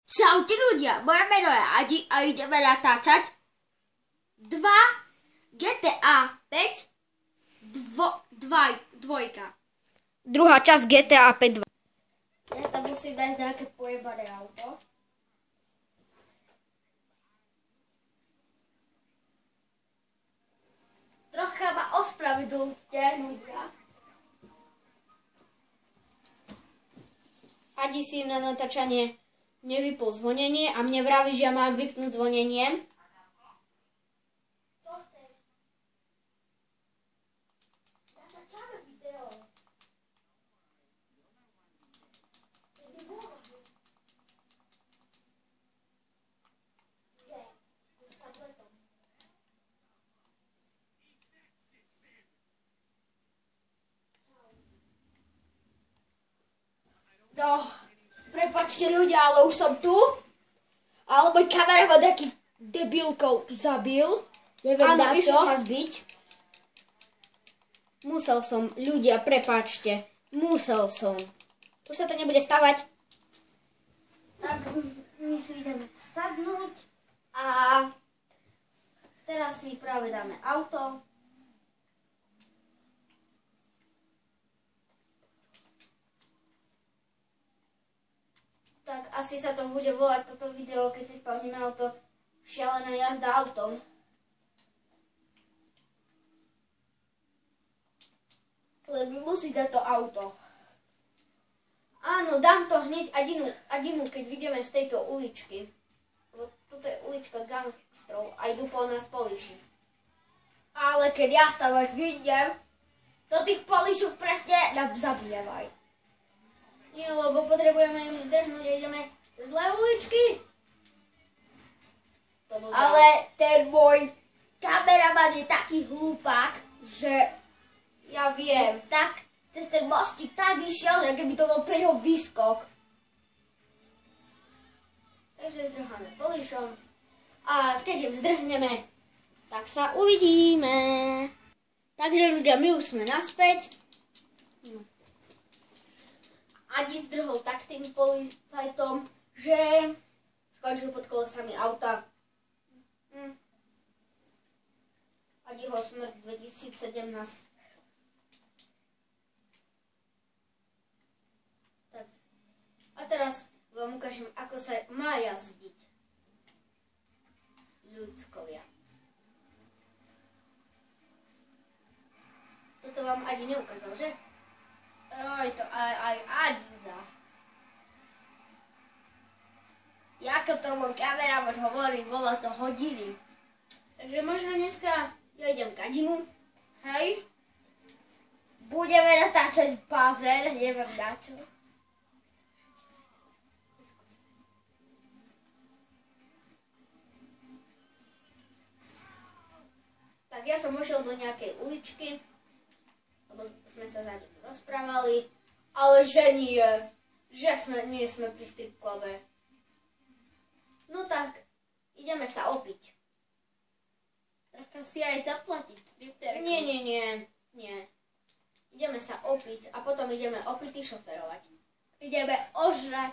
Čaute ľudia, moje meno je Adi a ideme natáčať 2 GTA 5 dvojka. Druhá časť GTA 5 2. Ja tam musím dať nejaké pojebané auto. Trocha ma ospravedlňte ľudia. Adi si na natáčanie nevypol zvonenie a mne vraví, že ja mám vypnúť zvonenie. Čo chceš? Natáčame video. No, prepáčte ľudia, ale už som tu. Ale môj kameraman taký debilkou tu zabil. Neviem na čo. Áno, ma zbiť. Musel som, ľudia, prepáčte. Musel som. Už sa to nebude stavať. Tak my si ideme sadnúť A teraz si práve dáme auto. Tak asi sa to bude volať toto video, keď si spavníme auto, šialená jazda autom. Len mi musí dať to auto. Áno, dám to hneď Adimu, keď vidíme z tejto uličky. Lebo toto je ulička gangstrov a idú po nás poliši. Ale keď ja stavať vidím, to tých polišov presne nám zabíjavaj. Nie, lebo potrebujeme ju zdrhnúť a ideme cez zlé uličky. Ale ten môj kameraman je taký hlupák, že ja viem. tak cez ten mostík tak išiel, že keby to bol pre ňo výskok. Takže zdrháme polišom. A keď ju zdrhneme, tak sa uvidíme. Takže ľudia, my už sme naspäť. Adi zdrhol tak tým policajtom, že skončil pod kolesami auta. Adiho smrť 2017. Tak. A teraz vám ukážem, ako sa má jazdiť ľudskovia. Toto vám Adi neukázal, že? Oj, to aj Adina. Jako to môj kameraman hovorí, bola to hodiny. Takže možno dneska ja idem k Adimu. Hej. Budeme natáčať bazén, neviem na čo. Tak ja som vošiel do nejakej uličky, lebo sme sa za ním rozprávali, ale že nie, nie sme pri strip clube. No tak, ideme sa opiť. Trocha si aj zaplatiť stripterku. Nie. Ideme sa opiť a potom ideme opity šoferovať. Ideme ožrať.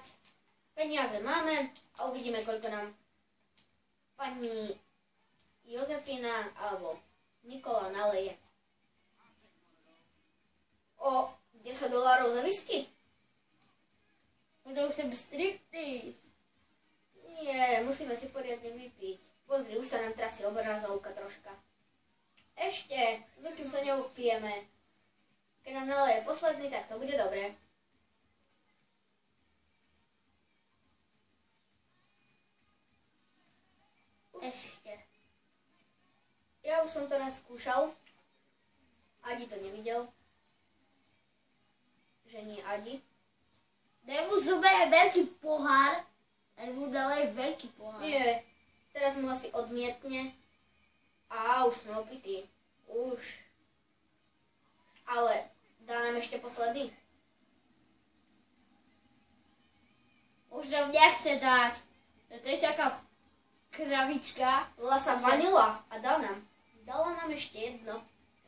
Peniaze máme a uvidíme, koľko nám pani Jozefina alebo Nikola naleje. O $10 za whisky? Budú sem striptease. Nie, musíme si poriadne vypiť. Pozri, už sa nám trasie obrazovka troška. Ešte, kým sa neopijeme. Keď nám naleje posledný, tak to bude dobré. Ešte. Ja už som to raz skúšal. Adi to nevidel. Že nie Adi. Daj mu zoberie veľký pohár. Daj mu nalej veľký pohár. Nie. Teraz mu asi odmietne. A už sme opití. Už. Ale dá nám ešte posledný. Už nám nechce dať. To je taká kravička. Volá sa Vanila a dala nám ešte jedno.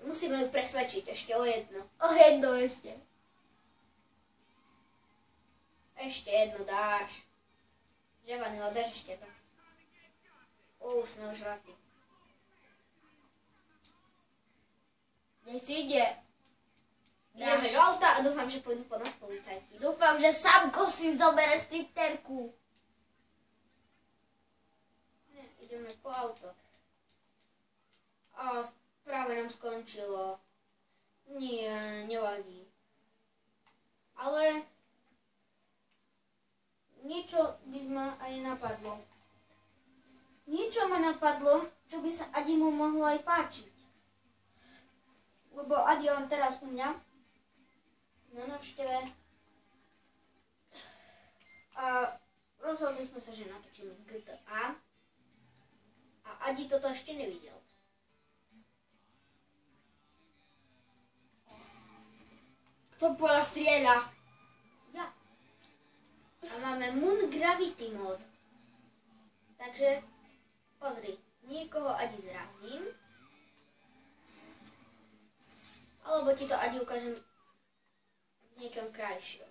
Musíme ju presvedčiť ešte o jedno. O jedno ešte. Ešte jedno dáš. Že Vanilo, drž ešte to. Už sme ožratí. Nech si ide. Ideme do auta a dúfam, že pôjdu po nás policajti. Dúfam, že Samko si zobere stripterku. Nie, ideme po auto. A práve nám skončilo. Nie, nevadí. Ale niečo by ma aj napadlo. Niečo ma napadlo, čo by sa Adimu mohlo aj páčiť. Lebo Adi on teraz u mňa na návšteve a rozhodli sme sa, že natočíme z GTA a Adi toto ešte nevidel. Kto pola strieľa? Ja. A máme Moon Gravity mod. Takže pozri, niekoho Adi zrazím. Alebo ti to Adi ukážem v niečom krajšom.